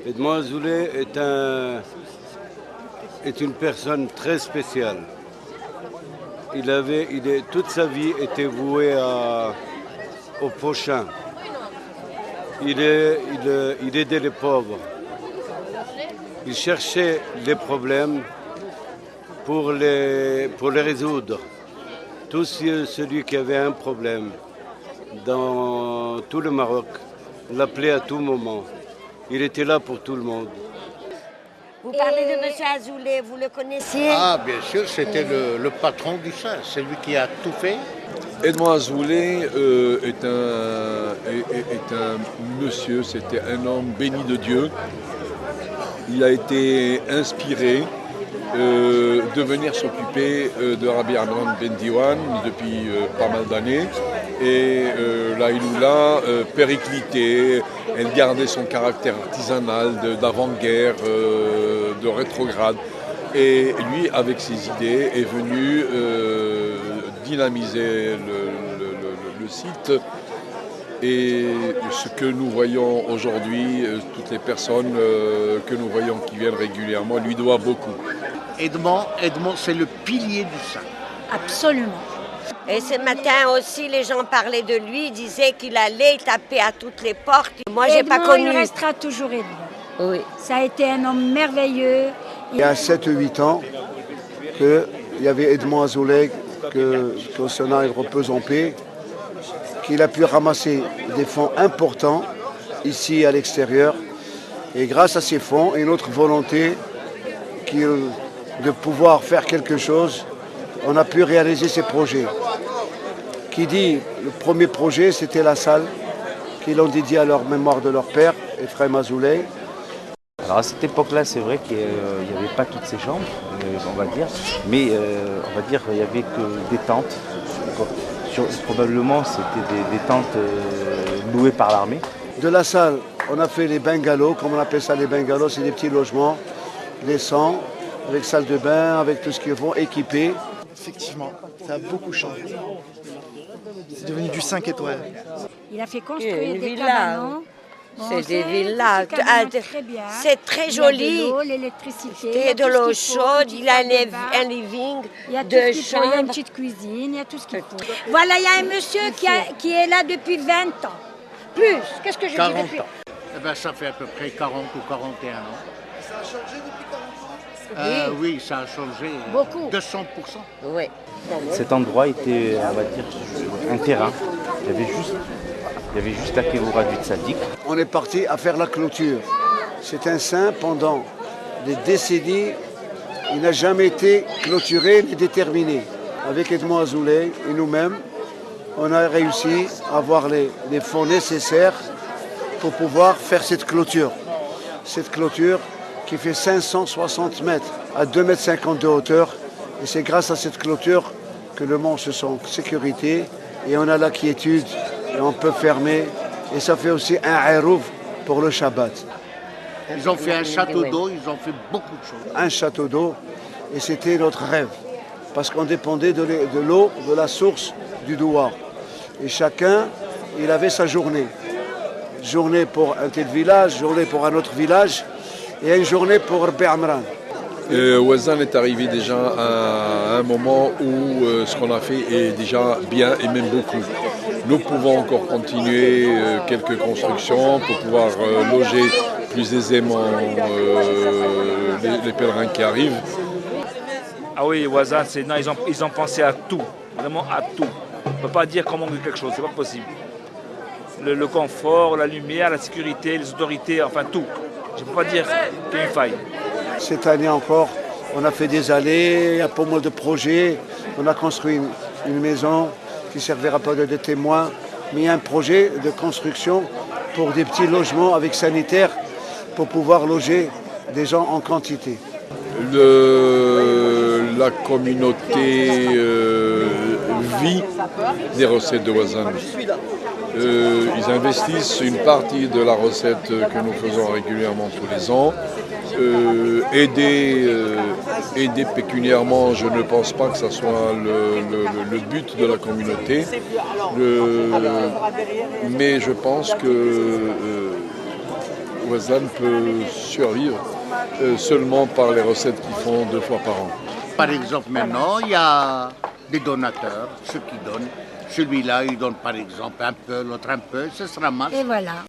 Edmond Azoulay est une personne très spéciale. Toute sa vie était vouée au prochain. Il aidait les pauvres. Il cherchait les problèmes pour les résoudre. Tout celui qui avait un problème dans tout le Maroc l'appelait à tout moment. Il était là pour tout le monde. Vous parlez de M. Azoulay, vous le connaissiez? Ah, bien sûr, c'était le patron du sein, c'est lui qui a tout fait. Edmond Azoulay est un monsieur, c'était un homme béni de Dieu. Il a été inspiré de venir s'occuper de Rabbi Amran Ben Diwan depuis pas mal d'années. Et là, il l'a périclité, elle gardait son caractère artisanal d'avant-guerre, de rétrograde. Et lui, avec ses idées, est venu dynamiser le site. Et ce que nous voyons aujourd'hui, toutes les personnes que nous voyons qui viennent régulièrement, lui doivent beaucoup. Edmond, c'est le pilier du sein. Absolument. Et ce matin aussi, les gens parlaient de lui, disaient qu'il allait taper à toutes les portes. Moi, j'ai pas connu. Il restera toujours Edmond. Oui. Ça a été un homme merveilleux. Il y a 7-8 ans qu'il y avait Edmond Azoulay, que Sénat il repose en paix, qu'il a pu ramasser des fonds importants ici à l'extérieur. Et grâce à ces fonds et notre volonté de pouvoir faire quelque chose, on a pu réaliser ces projets. Qui dit, le premier projet, c'était la salle qu'ils ont dédiée à leur mémoire de leur père, Ephraim Azoulay. Alors à cette époque-là, c'est vrai qu'il n'y avait pas toutes ces chambres, on va dire, mais on va dire qu'il n'y avait que des tentes. Probablement, c'était des tentes louées par l'armée. De la salle, on a fait les bungalows, comme on appelle ça les bungalows, c'est des petits logements décents, avec salle de bain, avec tout ce qu'il faut, équipés. Effectivement, ça a beaucoup changé. C'est devenu du 5 étoiles. Il a fait construire des cabanons. C'est des villas. C'est très joli. Il y a de l'eau, l'électricité. Et de l'eau chaude. Il a un living, il y a deux chambres. Il y a une petite cuisine, il y a tout ce qu'il faut. Voilà, il y a un monsieur qui est là depuis 20 ans. Plus, qu'est-ce que je dis depuis 40 ans. Eh ben, ça fait à peu près 40 ou 41 ans. Ça a changé depuis 40 ans? Oui, ça a changé. Beaucoup. 200%. Oui. Cet endroit était, on va dire, un terrain. Il y avait juste la Kévoura du Tzadik. On est parti à faire la clôture. C'est un saint pendant des décennies. Il n'a jamais été clôturé ni déterminé. Avec Edmond Azoulay et nous-mêmes, on a réussi à avoir les fonds nécessaires pour pouvoir faire cette clôture. Cette clôture qui fait 560 mètres à 2,50 mètres de hauteur. Et c'est grâce à cette clôture que le monde se sent en sécurité et on a la quiétude et on peut fermer. Et ça fait aussi un aérouf pour le Shabbat. Ils ont fait un château d'eau, ils ont fait beaucoup de choses. Un château d'eau et c'était notre rêve. Parce qu'on dépendait de l'eau, de la source du Douar. Et chacun, il avait sa journée. Journée pour un tel village, journée pour un autre village et une journée pour Rabbi Amran. Ouazan est arrivé déjà à un moment où ce qu'on a fait est déjà bien et même beaucoup. Nous pouvons encore continuer quelques constructions pour pouvoir loger plus aisément les pèlerins qui arrivent. Ah oui, Ouazan, ils ont pensé à tout, vraiment à tout. On ne peut pas dire comment quelque chose, c'est pas possible. Le confort, la lumière, la sécurité, les autorités, enfin tout. Je ne peux pas dire qu'il y a une faille. Cette année encore, on a fait des allées, il y a pas mal de projets. On a construit une maison qui servira pas de témoin, mais il y a un projet de construction pour des petits logements avec sanitaire pour pouvoir loger des gens en quantité. La communauté vit des recettes de Ouazan. Ils investissent une partie de la recette que nous faisons régulièrement tous les ans. Aider pécuniairement, je ne pense pas que ce soit le but de la communauté. Mais je pense que Ouazzane peut survivre seulement par les recettes qu'ils font 2 fois par an. Par exemple, maintenant, il y a des donateurs, ceux qui donnent. Celui-là, il donne par exemple un peu, l'autre un peu, ce sera mal. Et voilà.